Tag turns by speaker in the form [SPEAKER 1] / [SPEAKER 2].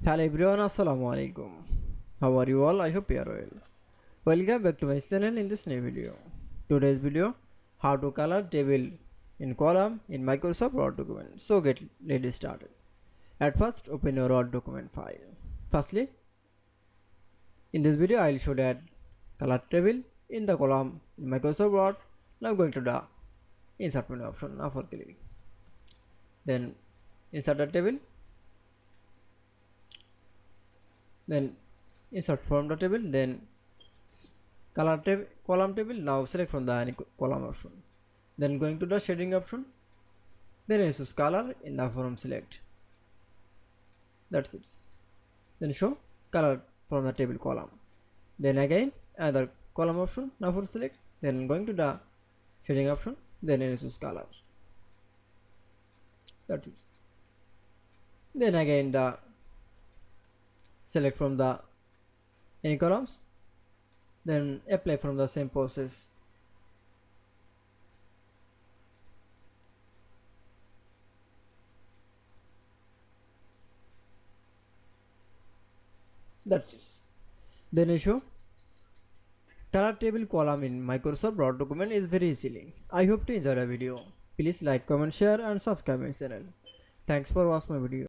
[SPEAKER 1] Hello everyone, assalamu alaikum. How are you all? I hope you are well. Welcome back to my channel in this new video. Today's video, how to color table in column in Microsoft Word document. So let's started. At first, open your Word document file. Firstly, in this video, I will show that color table in the column in Microsoft Word. Now going to the insert menu option. Now for click. Then insert the table. Then insert from the table, then column table. Now select from the any column option, then going to the shading option, then choose color in the from select. That's it. Then show color from the table column, then again another column option. Now for select, then going to the shading option, then choose color. That's it. Then again the select from the any columns, then apply from the same process. That's it. Then I show color table column in Microsoft Word document is very easily. I hope to enjoy the video. Please like, comment, share and subscribe my channel. Thanks for watching my video.